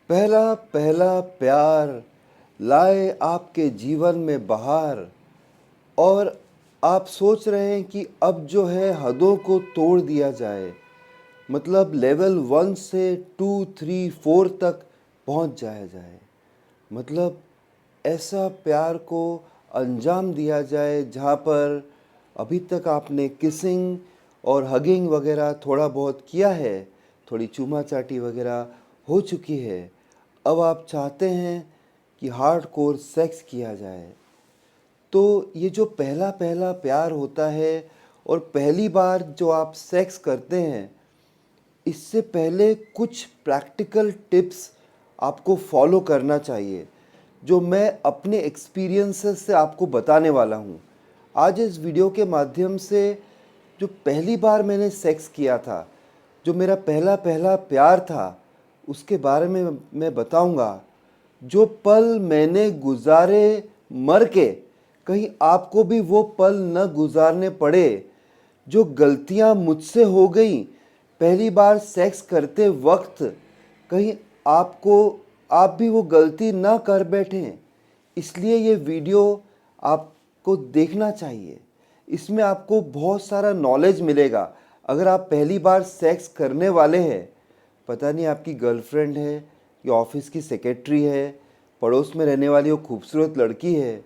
पहला पहला प्यार लाए आपके जीवन में बहार, और आप सोच रहे हैं कि अब जो है हदों को तोड़ दिया जाए, मतलब लेवल 1 से 2, 3, 4 तक पहुंच जाया जाए। मतलब ऐसा प्यार को अंजाम दिया जाए जहाँ पर अभी तक आपने किसिंग और हगिंग वगैरह थोड़ा बहुत किया है, थोड़ी चूमा चाटी वगैरह हो चुकी है। अब आप चाहते हैं कि हार्डकोर सेक्स किया जाए। तो ये जो पहला पहला प्यार होता है और पहली बार जो आप सेक्स करते हैं, इससे पहले कुछ प्रैक्टिकल टिप्स आपको फॉलो करना चाहिए, जो मैं अपने एक्सपीरियंसेस से आपको बताने वाला हूँ। आज इस वीडियो के माध्यम से जो पहली बार मैंने सेक्स किया था, जो मेरा पहला पहला प्यार था, उसके बारे में मैं बताऊँगा। जो पल मैंने गुजारे मर के, कहीं आपको भी वो पल न गुजारने पड़े। जो गलतियां मुझसे हो गई पहली बार सेक्स करते वक्त, कहीं आपको आप भी वो गलती ना कर बैठें, इसलिए ये वीडियो आपको देखना चाहिए। इसमें आपको बहुत सारा नॉलेज मिलेगा। अगर आप पहली बार सेक्स करने वाले हैं, पता नहीं आपकी गर्लफ्रेंड है या ऑफिस की सेक्रेटरी है, पड़ोस में रहने वाली वो खूबसूरत लड़की है,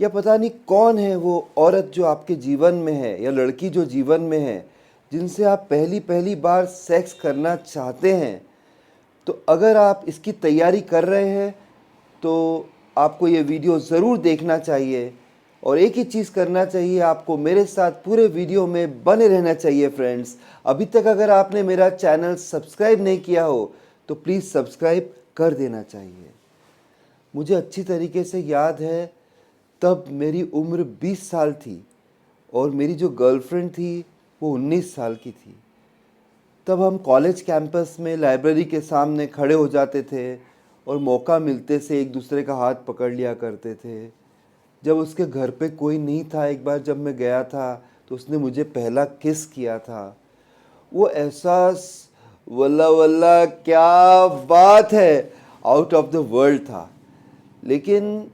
या पता नहीं कौन है वो औरत जो आपके जीवन में है या लड़की जो जीवन में है, जिनसे आप पहली पहली बार सेक्स करना चाहते हैं, तो अगर आप इसकी तैयारी कर रहे हैं तो आपको ये वीडियो ज़रूर देखना चाहिए। और एक ही चीज़ करना चाहिए, आपको मेरे साथ पूरे वीडियो में बने रहना चाहिए फ्रेंड्स। अभी तक अगर आपने मेरा चैनल सब्सक्राइब नहीं किया हो तो प्लीज़ सब्सक्राइब कर देना चाहिए। मुझे अच्छी तरीके से याद है, तब मेरी उम्र 20 साल थी और मेरी जो गर्लफ्रेंड थी वो 19 साल की थी। तब हम कॉलेज कैंपस में लाइब्रेरी के सामने खड़े हो जाते थे और मौका मिलते से एक दूसरे का हाथ पकड़ लिया करते थे। जब उसके घर पे कोई नहीं था, एक बार जब मैं गया था तो उसने मुझे पहला किस किया था। वो एहसास, वल्ला वल्ला क्या बात है, आउट ऑफ द वर्ल्ड था। लेकिन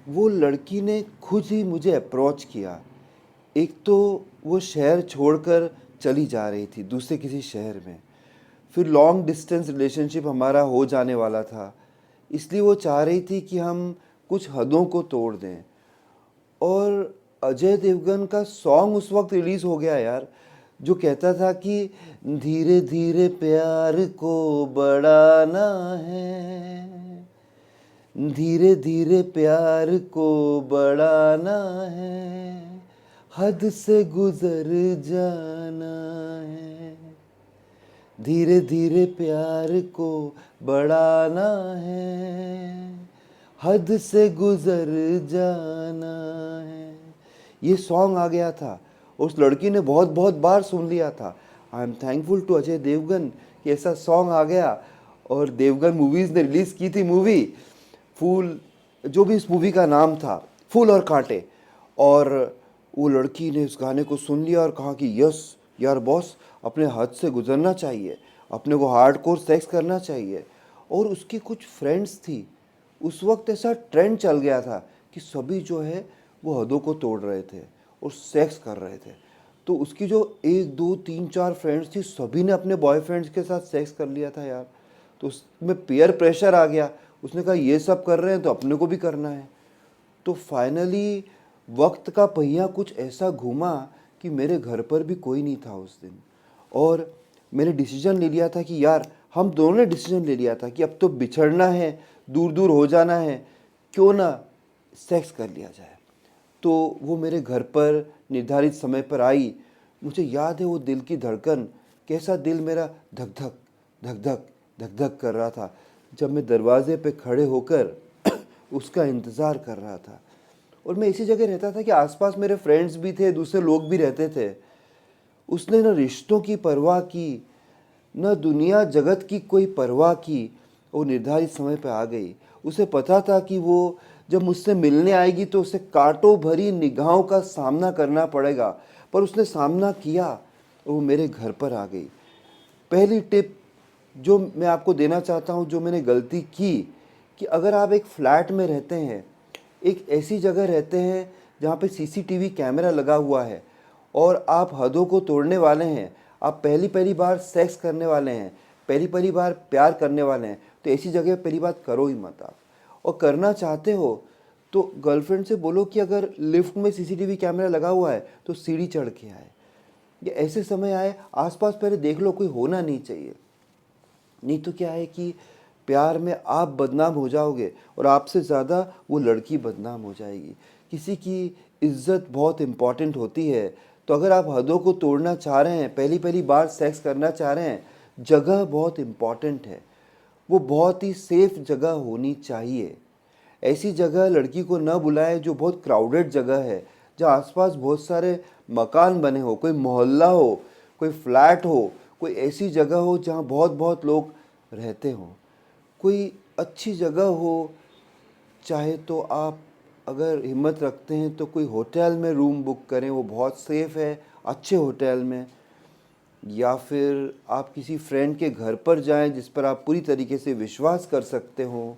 वो लड़की ने खुद ही मुझे अप्रोच किया। एक तो वो शहर छोड़कर चली जा रही थी दूसरे किसी शहर में, फिर लॉन्ग डिस्टेंस रिलेशनशिप हमारा हो जाने वाला था, इसलिए वो चाह रही थी कि हम कुछ हदों को तोड़ दें। और अजय देवगन का सॉन्ग उस वक्त रिलीज़ हो गया यार, जो कहता था कि धीरे धीरे प्यार को बढ़ाना है, धीरे धीरे प्यार को बढ़ाना है, हद से गुजर जाना है, धीरे धीरे प्यार को बढ़ाना है, हद से गुजर जाना है। ये सॉन्ग आ गया था, उस लड़की ने बहुत बहुत बार सुन लिया था। I am thankful to Ajay Devgn कि ऐसा सॉन्ग आ गया। और देवगन मूवीज़ ने रिलीज़ की थी मूवी फूल, जो भी इस मूवी का नाम था, फूल और कांटे। और वो लड़की ने उस गाने को सुन लिया और कहा कि यस यार बॉस, अपने हद से गुजरना चाहिए, अपने को हार्डकोर सेक्स करना चाहिए। और उसकी कुछ फ्रेंड्स थी, उस वक्त ऐसा ट्रेंड चल गया था कि सभी जो है वो हदों को तोड़ रहे थे और सेक्स कर रहे थे। तो उसकी जो 1, 2, 3, 4 फ्रेंड्स थी, सभी ने अपने बॉयफ्रेंड्स के साथ सेक्स कर लिया था यार। तो उसमें पीयर प्रेशर आ गया, उसने कहा ये सब कर रहे हैं तो अपने को भी करना है। तो फाइनली वक्त का पहिया कुछ ऐसा घूमा कि मेरे घर पर भी कोई नहीं था उस दिन। और मैंने डिसीजन ले लिया था कि यार, हम दोनों ने डिसीजन ले लिया था कि अब तो बिछड़ना है, दूर दूर हो जाना है, क्यों ना सेक्स कर लिया जाए। तो वो मेरे घर पर निर्धारित समय पर आई। मुझे याद है वो दिल की धड़कन, कैसा दिल मेरा धक धक धक धक धक धक कर रहा था जब मैं दरवाजे पे खड़े होकर उसका इंतज़ार कर रहा था। और मैं इसी जगह रहता था कि आसपास मेरे फ्रेंड्स भी थे, दूसरे लोग भी रहते थे। उसने न रिश्तों की परवाह की, न दुनिया जगत की कोई परवाह की। वो निर्धारित समय पर आ गई। उसे पता था कि वो जब मुझसे मिलने आएगी तो उसे कांटों भरी निगाहों का सामना करना पड़ेगा, पर उसने सामना किया और वो मेरे घर पर आ गई। पहली टिप जो मैं आपको देना चाहता हूँ, जो मैंने गलती की, कि अगर आप एक फ्लैट में रहते हैं, एक ऐसी जगह रहते हैं जहाँ पे सीसीटीवी कैमरा लगा हुआ है और आप हदों को तोड़ने वाले हैं, आप पहली पहली बार सेक्स करने वाले हैं, पहली पहली बार प्यार करने वाले हैं, तो ऐसी जगह पहली बात करो ही मत आप। और करना चाहते हो तो गर्लफ्रेंड से बोलो कि अगर लिफ्ट में सीसीटीवी कैमरा लगा हुआ है तो सीढ़ी चढ़ के आए, या ऐसे समय आए आसपास पहले देख लो, कोई होना नहीं चाहिए। नहीं तो क्या है कि प्यार में आप बदनाम हो जाओगे और आपसे ज़्यादा वो लड़की बदनाम हो जाएगी। किसी की इज्जत बहुत इम्पॉर्टेंट होती है, तो अगर आप हदों को तोड़ना चाह रहे हैं, पहली पहली बार सेक्स करना चाह रहे हैं, जगह बहुत इम्पॉर्टेंट है। वो बहुत ही सेफ जगह होनी चाहिए। ऐसी जगह लड़की को न बुलाए जो बहुत क्राउडेड जगह है, जहाँ आसपास बहुत सारे मकान बने हो, कोई मोहल्ला हो, कोई फ्लैट हो, कोई ऐसी जगह हो जहाँ बहुत बहुत लोग रहते हों। कोई अच्छी जगह हो, चाहे तो आप अगर हिम्मत रखते हैं तो कोई होटल में रूम बुक करें, वो बहुत सेफ़ है, अच्छे होटल में। या फिर आप किसी फ्रेंड के घर पर जाएं जिस पर आप पूरी तरीके से विश्वास कर सकते हो,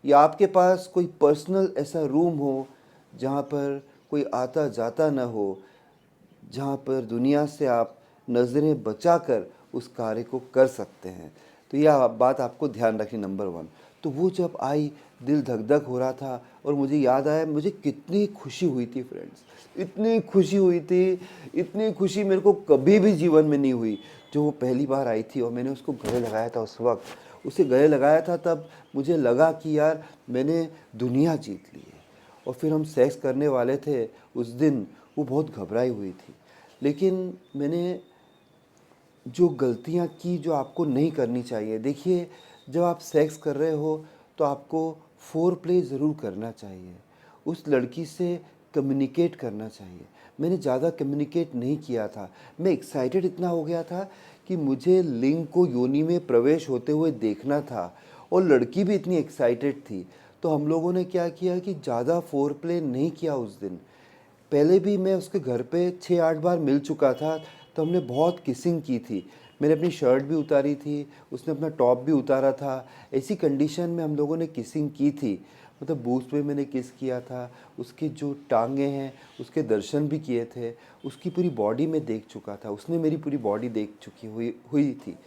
या आपके पास कोई पर्सनल ऐसा रूम हो जहाँ पर कोई आता जाता ना हो, जहाँ पर दुनिया से आप नज़रें बचाकर उस कार्य को कर सकते हैं। तो यह बात आपको ध्यान रखनी नंबर 1। तो वो जब आई, दिल धक धक हो रहा था और मुझे याद आया मुझे कितनी खुशी हुई थी फ्रेंड्स, इतनी खुशी हुई थी, इतनी खुशी मेरे को कभी भी जीवन में नहीं हुई जो वो पहली बार आई थी और मैंने उसको गले लगाया था। उस वक्त उसे गले लगाया था, तब मुझे लगा कि यार मैंने दुनिया जीत ली है। और फिर हम सेक्स करने वाले थे उस दिन, वो बहुत घबराई हुई थी। लेकिन मैंने जो गलतियाँ की जो आपको नहीं करनी चाहिए, देखिए जब आप सेक्स कर रहे हो तो आपको फोर प्ले ज़रूर करना चाहिए, उस लड़की से कम्युनिकेट करना चाहिए। मैंने ज़्यादा कम्युनिकेट नहीं किया था, मैं एक्साइटेड इतना हो गया था कि मुझे लिंग को योनि में प्रवेश होते हुए देखना था और लड़की भी इतनी एक्साइटेड थी। तो हम लोगों ने क्या किया कि ज़्यादा फोर प्ले नहीं किया उस दिन। पहले भी मैं उसके घर पे 6-8 बार मिल चुका था, तो हमने बहुत किसिंग की थी। मैंने अपनी शर्ट भी उतारी थी, उसने अपना टॉप भी उतारा था। ऐसी कंडीशन में हम लोगों ने किसिंग की थी, मतलब बूथ पे मैंने किस किया था, उसकी जो टांगें हैं उसके दर्शन भी किए थे, उसकी पूरी बॉडी में देख चुका था, उसने मेरी पूरी बॉडी देख चुकी हुई थी।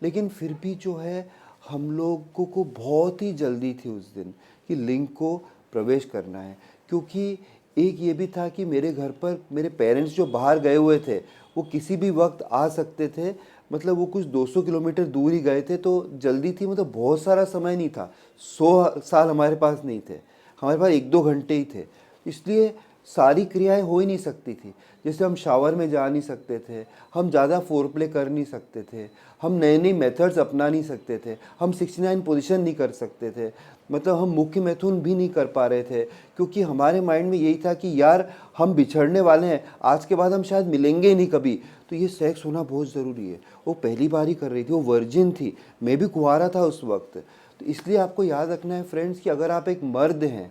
लेकिन फिर भी जो है हम लोगों को बहुत ही जल्दी थी उस दिन कि लिंग को प्रवेश करना है, क्योंकि एक ये भी था कि मेरे घर पर मेरे पेरेंट्स जो बाहर गए हुए थे वो किसी भी वक्त आ सकते थे। मतलब वो कुछ 200 किलोमीटर दूर ही गए थे, तो जल्दी थी, मतलब बहुत सारा समय नहीं था। 100 साल हमारे पास नहीं थे, हमारे पास 1-2 घंटे ही थे। इसलिए सारी क्रियाएं हो ही नहीं सकती थी। जैसे हम शावर में जा नहीं सकते थे, हम ज़्यादा फोरप्ले कर नहीं सकते थे, हम नए नए मेथड्स अपना नहीं सकते थे, हम 69 पोजीशन नहीं कर सकते थे, मतलब हम मुख्य मैथुन भी नहीं कर पा रहे थे, क्योंकि हमारे माइंड में यही था कि यार हम बिछड़ने वाले हैं, आज के बाद हम शायद मिलेंगे ही नहीं कभी, तो ये सेक्स होना बहुत ज़रूरी है। वो पहली बार ही कर रही थी, वो वर्जिन थी, मैं भी कुंवारा था उस वक्त। तो इसलिए आपको याद रखना है फ्रेंड्स कि अगर आप एक मर्द हैं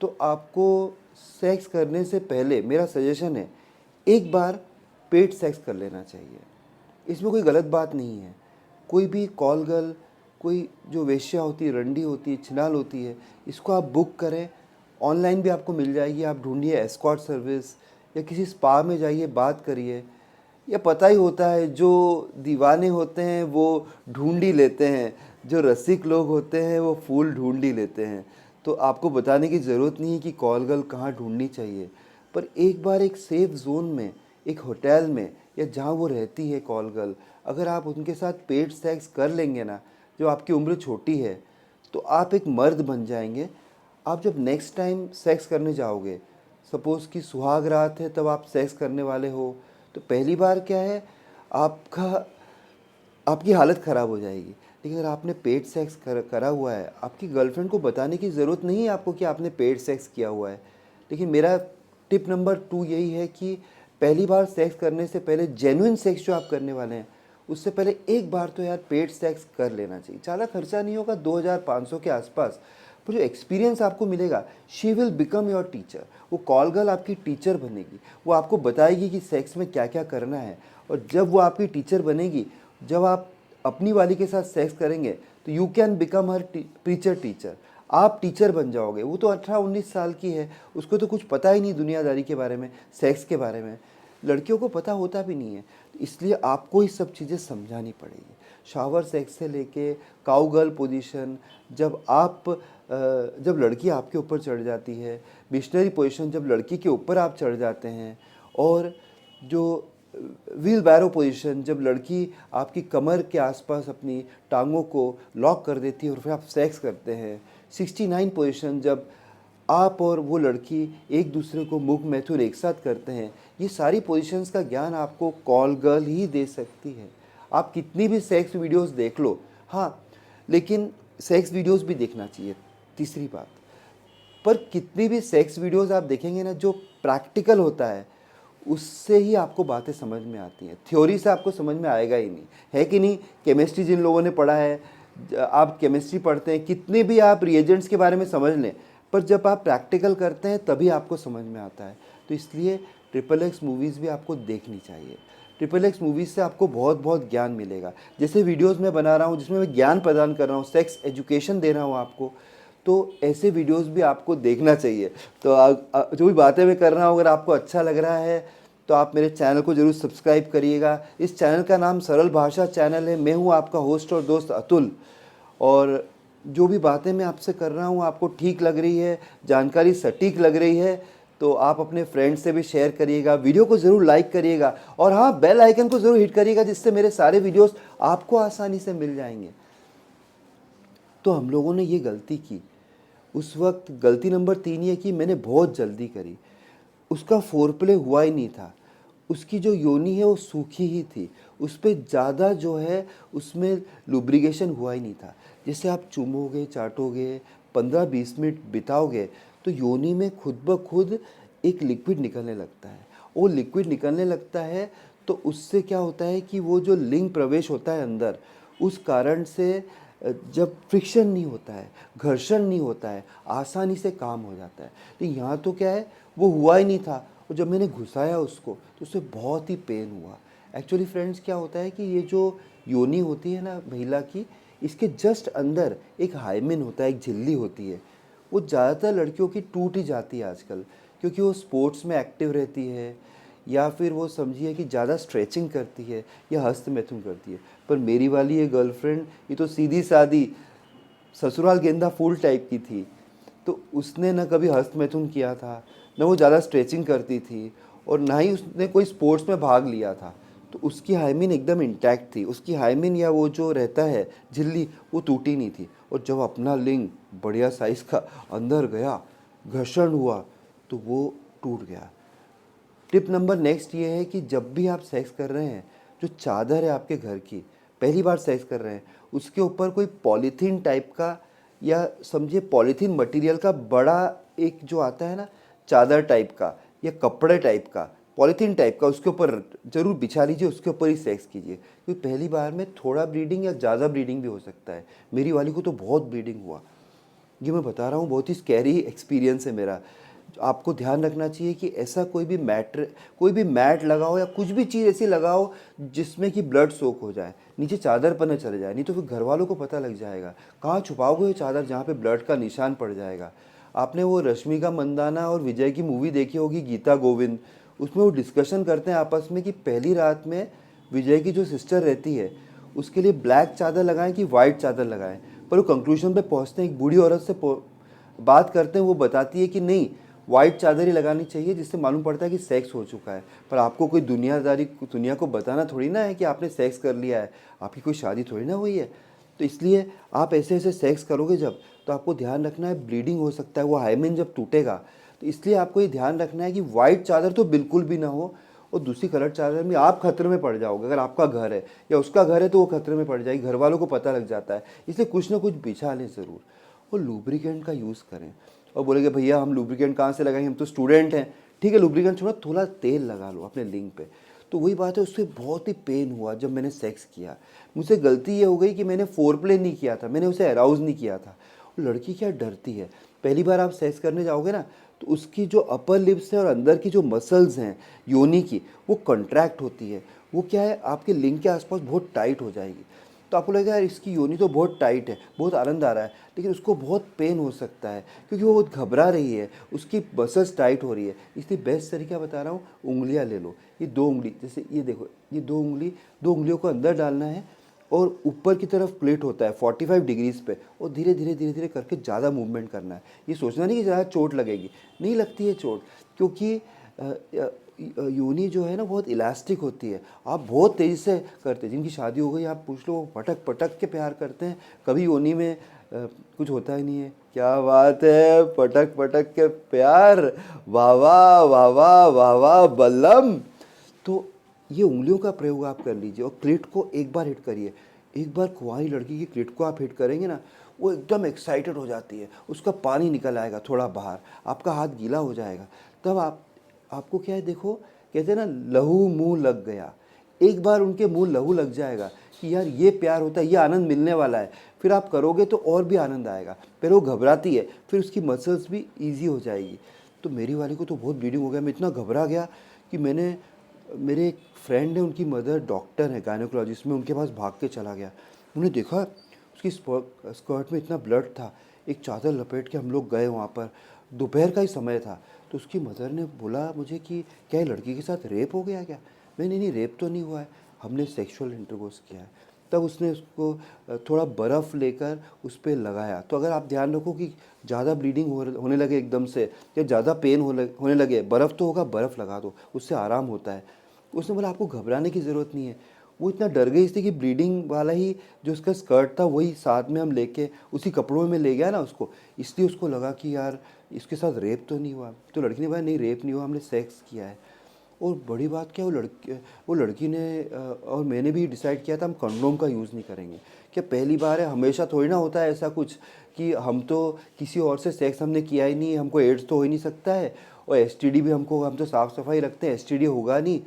तो आपको सेक्स करने से पहले मेरा सजेशन है, एक बार पेड सेक्स कर लेना चाहिए। इसमें कोई गलत बात नहीं है। कोई भी कॉल गर्ल, कोई जो वेश्या होती है, रंडी होती है, छिनाल होती है, इसको आप बुक करें, ऑनलाइन भी आपको मिल जाएगी। आप ढूंढिए एस्कॉर्ट सर्विस, या किसी स्पा में जाइए, बात करिए। या पता ही होता है जो दीवाने होते हैं वो ढूंढ ही लेते हैं, जो रसिक लोग होते हैं वो फूल ढूंढ ही लेते हैं। तो आपको बताने की ज़रूरत नहीं है कि कॉल गर्ल कहाँ ढूंढनी चाहिए। पर एक बार एक सेफ जोन में, एक होटल में, या जहाँ वो रहती है कॉल गर्ल, अगर आप उनके साथ पेड सेक्स कर लेंगे ना, जो आपकी उम्र छोटी है, तो आप एक मर्द बन जाएंगे। आप जब नेक्स्ट टाइम सेक्स करने जाओगे, सपोज़ कि सुहाग रात है तब आप सेक्स करने वाले हो, तो पहली बार क्या है, आपका आपकी हालत ख़राब हो जाएगी। लेकिन अगर आपने पेड सेक्स करा हुआ है, आपकी गर्लफ्रेंड को बताने की ज़रूरत नहीं है आपको कि आपने पेड सेक्स किया हुआ है। लेकिन मेरा टिप नंबर 2 यही है कि पहली बार सेक्स करने से पहले, जेन्युइन सेक्स जो आप करने वाले हैं, उससे पहले एक बार तो यार पेड सेक्स कर लेना चाहिए। ज़्यादा खर्चा नहीं होगा, 2500 के आसपास। पर जो एक्सपीरियंस आपको मिलेगा, she will become your teacher. वो कॉल गर्ल आपकी टीचर बनेगी, वो आपको बताएगी कि सेक्स में क्या क्या करना है। और जब वो आपकी टीचर बनेगी, जब आप अपनी वाली के साथ सेक्स करेंगे तो you can become her preacher teacher, आप टीचर बन जाओगे। वो तो 18-19 साल की है, उसको तो कुछ पता ही नहीं दुनियादारी के बारे में, सेक्स के बारे में, लड़कियों को पता होता भी नहीं है। इसलिए आपको ये सब चीज़ें समझानी पड़ेगी। शावर सेक्स से लेके काउगर्ल पोजीशन, जब लड़की आपके ऊपर चढ़ जाती है, मिशनरी पोजीशन जब लड़की के ऊपर आप चढ़ जाते हैं, और जो व्हील बैरो पोजीशन जब लड़की आपकी कमर के आसपास अपनी टांगों को लॉक कर देती है और फिर आप सेक्स करते हैं, 69 पोजीशन जब आप और वो लड़की एक दूसरे को मुख मैथुन एक साथ करते हैं, ये सारी पोजीशंस का ज्ञान आपको कॉल गर्ल ही दे सकती है। आप कितनी भी सेक्स वीडियोस देख लो, हाँ, लेकिन सेक्स वीडियोस भी देखना चाहिए, तीसरी बात। पर कितनी भी सेक्स वीडियोस आप देखेंगे ना, जो प्रैक्टिकल होता है उससे ही आपको बातें समझ में आती हैं, थ्योरी से आपको समझ में आएगा ही नहीं, है कि नहीं। केमिस्ट्री जिन लोगों ने पढ़ा है, आप केमिस्ट्री पढ़ते हैं, कितने भी आप रिएजेंट्स के बारे में समझ लें, पर जब आप प्रैक्टिकल करते हैं तभी आपको समझ में आता है। तो इसलिए XXX मूवीज़ भी आपको देखनी चाहिए। XXX मूवीज़ से आपको बहुत बहुत ज्ञान मिलेगा। जैसे वीडियोस मैं बना रहा हूँ जिसमें मैं ज्ञान प्रदान कर रहा हूँ, सेक्स एजुकेशन दे रहा हूँ आपको, तो ऐसे वीडियोस भी आपको देखना चाहिए। तो जो भी बातें मैं कर रहा हूँ, अगर आपको अच्छा लग रहा है तो आप मेरे चैनल को ज़रूर सब्सक्राइब करिएगा। इस चैनल का नाम सरल भाषा चैनल है। मैं हूँ आपका होस्ट और दोस्त अतुल, और जो भी बातें मैं आपसे कर रहा हूँ आपको ठीक लग रही है, जानकारी सटीक लग रही है, तो आप अपने फ्रेंड्स से भी शेयर करिएगा, वीडियो को ज़रूर लाइक करिएगा, और हाँ, बेल आइकन को ज़रूर हिट करिएगा, जिससे मेरे सारे वीडियोस आपको आसानी से मिल जाएंगे। तो हम लोगों ने ये गलती की, उस वक्त गलती नंबर 3 ये की, मैंने बहुत जल्दी करी। उसका फोरप्ले हुआ ही नहीं था, उसकी जो योनि है वो सूखी ही थी, उस पर ज़्यादा जो है उसमें लुब्रिकेशन हुआ ही नहीं था। जैसे आप चूमोगे, चाटोगे, 15-20 मिनट बिताओगे तो योनि में खुद ब खुद एक लिक्विड निकलने लगता है। वो लिक्विड निकलने लगता है तो उससे क्या होता है कि वो जो लिंग प्रवेश होता है अंदर, उस कारण से जब फ्रिक्शन नहीं होता है, घर्षण नहीं होता है, आसानी से काम हो जाता है। तो यहाँ तो क्या है, वो हुआ ही नहीं था, और जब मैंने घुसाया उसको तो उससे बहुत ही पेन हुआ। एक्चुअली फ्रेंड्स, क्या होता है कि ये जो योनि होती है ना महिला की, इसके जस्ट अंदर एक हाइमेन होता है, एक झिल्ली होती है। वो ज़्यादातर लड़कियों की टूट ही जाती है आजकल, क्योंकि वो स्पोर्ट्स में एक्टिव रहती है, या फिर वो समझिए कि ज़्यादा स्ट्रेचिंग करती है या हस्त मैथुन करती है। पर मेरी वाली ये गर्लफ्रेंड, ये तो सीधी सादी ससुराल गेंदा फूल टाइप की थी। तो उसने ना कभी हस्त मैथुन किया था, ना वो ज़्यादा स्ट्रेचिंग करती थी, और ना ही उसने कोई स्पोर्ट्स में भाग लिया था। तो उसकी हाइमिन एकदम इंटैक्ट थी, उसकी हाइमिन या वो जो रहता है झिल्ली, वो टूटी नहीं थी। और जब अपना लिंग बढ़िया साइज़ का अंदर गया, घर्षण हुआ, तो वो टूट गया। टिप नंबर नेक्स्ट ये है कि जब भी आप सेक्स कर रहे हैं, जो चादर है आपके घर की, पहली बार सेक्स कर रहे हैं, उसके ऊपर कोई पॉलीथीन टाइप का, या समझिए पॉलीथीन मटेरियल का बड़ा एक जो आता है ना, चादर टाइप का या कपड़े टाइप का, पॉलीथीन टाइप का, उसके ऊपर ज़रूर बिछा लीजिए, उसके ऊपर ही सेक्स कीजिए। क्योंकि पहली बार में थोड़ा ब्लीडिंग या ज़्यादा ब्लीडिंग भी हो सकता है। मेरी वाली को तो बहुत ब्लीडिंग हुआ, ये मैं बता रहा हूँ, बहुत ही स्कैरी एक्सपीरियंस है मेरा। आपको ध्यान रखना चाहिए कि ऐसा कोई भी मैट लगाओ या कुछ भी चीज़ ऐसी लगाओ जिसमें कि ब्लड सोक हो जाए, नीचे चादर पर न चले जाए, नहीं तो फिर घर वालों को पता लग जाएगा। कहाँ छुपाओगे ये चादर जहाँ पे ब्लड का निशान पड़ जाएगा। आपने वो रश्मिका मंदाना और विजय की मूवी देखी होगी, गीता गोविंद, उसमें वो डिस्कशन करते हैं आपस में कि पहली रात में विजय की जो सिस्टर रहती है उसके लिए ब्लैक चादर लगाएं कि वाइट चादर लगाएं। पर वो कंक्लूजन पे पहुंचते हैं, एक बूढ़ी औरत से बात करते हैं, वो बताती है कि नहीं, वाइट चादर ही लगानी चाहिए, जिससे मालूम पड़ता है कि सेक्स हो चुका है। पर आपको कोई दुनिया को बताना थोड़ी ना है कि आपने सेक्स कर लिया है, आपकी कोई शादी थोड़ी ना हुई है। तो इसलिए आप ऐसे ऐसे सेक्स करोगे जब, तो आपको ध्यान रखना है ब्लीडिंग हो सकता है, वो हाइमेन जब टूटेगा। तो इसलिए आपको ये ध्यान रखना है कि वाइट चादर तो बिल्कुल भी ना हो, और दूसरी कलर चादर में आप खतरे में पड़ जाओगे। अगर आपका घर है या उसका घर है तो वो खतरे में पड़ जाएगी, घर वालों को पता लग जाता है। इसलिए कुछ ना कुछ बिछा लें ज़रूर, और लुब्रिकेंट का यूज़ करें। और बोलेंगे भैया हम लुब्रिकेंट कहाँ से लगाएंगे, हम तो स्टूडेंट हैं। ठीक है, लुब्रिकेंट छोड़ो, थोड़ा तेल लगा लो अपने लिंग पे। तो वही बात है, उससे बहुत ही पेन हुआ जब मैंने सेक्स किया। मुझसे गलती ये हो गई कि मैंने फोरप्ले नहीं किया था, मैंने उसे अराउज़ नहीं किया था। लड़की क्या डरती है, पहली बार आप सेक्स करने जाओगे ना, तो उसकी जो अपर लिप्स है और अंदर की जो मसल्स हैं योनि की, वो कंट्रैक्ट होती है। वो क्या है, आपके लिंग के आसपास बहुत टाइट हो जाएगी। तो आपको लगेगा यार इसकी योनि तो बहुत टाइट है, बहुत आनंद आ रहा है, लेकिन उसको बहुत पेन हो सकता है क्योंकि वो बहुत घबरा रही है, उसकी मसल्स टाइट हो रही है। इसलिए बेस्ट तरीका बता रहा हूँ, उंगलियाँ ले लो, ये 2 उंगली, जैसे ये देखो, ये 2 उंगलियों को अंदर डालना है और ऊपर की तरफ प्लेट होता है 45 डिग्रीज पे, और धीरे धीरे धीरे धीरे करके ज़्यादा मूवमेंट करना है। ये सोचना नहीं कि ज़्यादा चोट लगेगी, नहीं लगती है चोट, क्योंकि योनि जो है ना बहुत इलास्टिक होती है। आप बहुत तेज़ी से करते हैं, जिनकी शादी हो गई आप पूछ लो, वो पटक पटक के प्यार करते हैं, कभी योनि में कुछ होता ही नहीं है। क्या बात है, पटक पटक के प्यार, वाह वाह वाह वाह वाह वाह बल्लम। तो ये उंगलियों का प्रयोग आप कर लीजिए और क्लिट को एक बार हिट करिए। एक बार कुंवारी लड़की की क्लिट को आप हिट करेंगे ना, वो एकदम एक्साइटेड हो जाती है, उसका पानी निकल आएगा थोड़ा बाहर, आपका हाथ गीला हो जाएगा। तब आपको क्या है, देखो कहते हैं ना लहू मुंह लग गया, एक बार उनके मुंह लहू लग जाएगा कि यार ये प्यार होता है, ये आनंद मिलने वाला है, फिर आप करोगे तो और भी आनंद आएगा। फिर वो घबराती है, फिर उसकी मसल्स भी ईजी हो जाएगी। तो मेरी वाली को तो बहुत ब्लीडिंग हो गया, मैं इतना घबरा गया कि मेरे एक फ्रेंड है, उनकी मदर डॉक्टर है गायनोकोलॉजिस्ट में, उनके पास भाग के चला गया। उन्होंने देखा उसकी स्कर्ट में इतना ब्लड था, एक चादर लपेट के हम लोग गए वहाँ पर, दोपहर का ही समय था। तो उसकी मदर ने बोला मुझे कि क्या लड़की के साथ रेप हो गया क्या? मैं नहीं रेप तो नहीं हुआ है, हमने सेक्सुअल इंटरकोर्स किया है। तब उसने उसको थोड़ा बर्फ़ लेकर उस पर लगाया। तो अगर आप ध्यान रखो कि ज़्यादा ब्लीडिंग होने लगे एकदम से, या ज़्यादा पेन होने लगे, बर्फ़ तो होगा, बर्फ़ लगा दो, उससे आराम होता है। उसने बोला आपको घबराने की ज़रूरत नहीं है। वो इतना डर गई थी कि ब्लीडिंग वाला ही जो उसका स्कर्ट था वही साथ में हम लेके उसी कपड़ों में ले गया ना उसको, इसलिए उसको लगा कि यार इसके साथ रेप तो नहीं हुआ। तो लड़की ने बोला नहीं रेप नहीं हुआ, हमने सेक्स किया है। और बड़ी बात क्या, वो लड़की ने और मैंने भी डिसाइड किया था हम कंडोम का यूज़ नहीं करेंगे। क्या पहली बार है, हमेशा थोड़ी ना होता है ऐसा कुछ कि हम तो किसी और से सेक्स हमने किया ही नहीं, हमको एड्स तो हो ही नहीं सकता है, और एसटीडी भी हम तो साफ़ सफाई रखते हैं, एसटीडी होगा नहीं।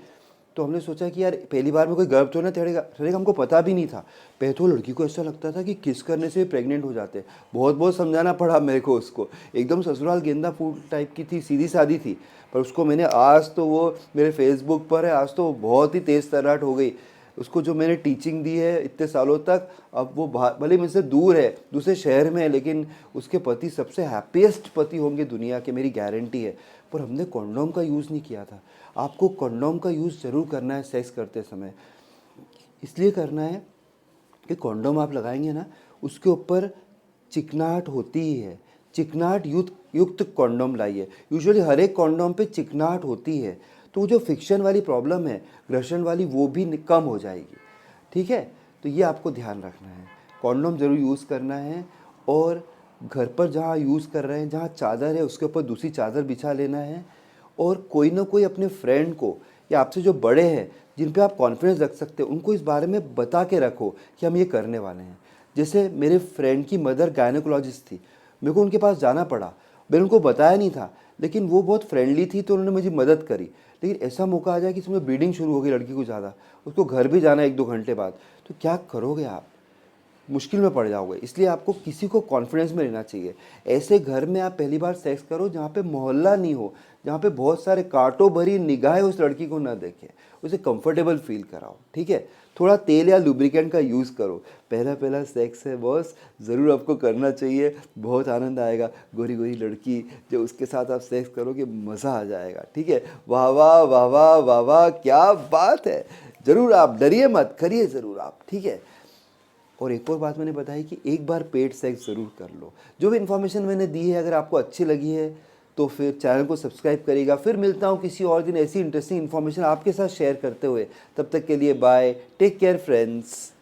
तो हमने सोचा कि यार पहली बार में कोई गर्भ तो ना चढ़ेगा, हमको पता भी नहीं था। पहले तो लड़की को ऐसा लगता था कि किस करने से प्रेग्नेंट हो जाते। बहुत बहुत समझाना पड़ा मेरे को उसको, एकदम ससुराल गेंदा फूल टाइप की थी, सीधी सादी थी, पर उसको मैंने, आज तो वो मेरे फेसबुक पर है, आज तो बहुत ही तेज़ तर्राट हो गई। उसको जो मैंने टीचिंग दी है इतने सालों तक, अब वो भले मुझसे दूर है, दूसरे शहर में है, लेकिन उसके पति सबसे हैप्पीएस्ट पति होंगे दुनिया के, मेरी गारंटी है। पर हमने कंडोम का यूज़ नहीं किया था। आपको कंडोम का यूज़ ज़रूर करना है सेक्स करते समय। इसलिए करना है कि कंडोम आप लगाएंगे ना, उसके ऊपर चिकनाहट होती ही है। चिकनाहट युक्त कंडोम लाइए। यूजुअली हर एक कंडोम पे चिकनाहट होती है, तो वो जो फिक्शन वाली प्रॉब्लम है, घर्षण वाली, वो भी कम हो जाएगी। ठीक है, तो ये आपको ध्यान रखना है, कंडोम ज़रूर यूज़ करना है। और घर पर जहाँ यूज़ कर रहे हैं, जहाँ चादर है उसके ऊपर दूसरी चादर बिछा लेना है। और कोई ना कोई अपने फ्रेंड को, या आपसे जो बड़े हैं जिन पे आप कॉन्फिडेंस रख सकते हैं, उनको इस बारे में बता के रखो कि हम ये करने वाले हैं। जैसे मेरे फ्रेंड की मदर गायनोकोलॉजिस्ट थी, मेरे को उनके पास जाना पड़ा, मैंने उनको बताया नहीं था, लेकिन वो बहुत फ्रेंडली थी तो उन्होंने मुझे मदद करी। लेकिन ऐसा मौका आ जाए कि इसमें ब्लीडिंग शुरू हो गई लड़की को ज़्यादा, उसको घर भी जाना 1-2 घंटे बाद, तो क्या करोगे आप? मुश्किल में पड़ जाओगे। इसलिए आपको किसी को कॉन्फिडेंस में रहना चाहिए। ऐसे घर में आप पहली बार सेक्स करो जहाँ पे मोहल्ला नहीं हो, जहाँ पे बहुत सारे कांटों भरी निगाहें उस लड़की को ना देखें, उसे कंफर्टेबल फील कराओ। ठीक है, थोड़ा तेल या लुब्रिकेंट का यूज़ करो। पहला सेक्स है बॉस, ज़रूर आपको करना चाहिए, बहुत आनंद आएगा। गोरी गोरी लड़की जो उसके साथ आप सेक्स करोगे, मज़ा आ जाएगा। ठीक है, वाह वाह वाह वाह वाह वाह, क्या बात है। ज़रूर आप डरिए मत, करिए ज़रूर आप। ठीक है, और एक और बात मैंने बताई कि एक बार पेड सेक्स ज़रूर कर लो। जो भी इन्फॉर्मेशन मैंने दी है अगर आपको अच्छी लगी है तो फिर चैनल को सब्सक्राइब करिएगा। फिर मिलता हूँ किसी और दिन ऐसी इंटरेस्टिंग इन्फॉर्मेशन आपके साथ शेयर करते हुए। तब तक के लिए बाय, टेक केयर फ्रेंड्स।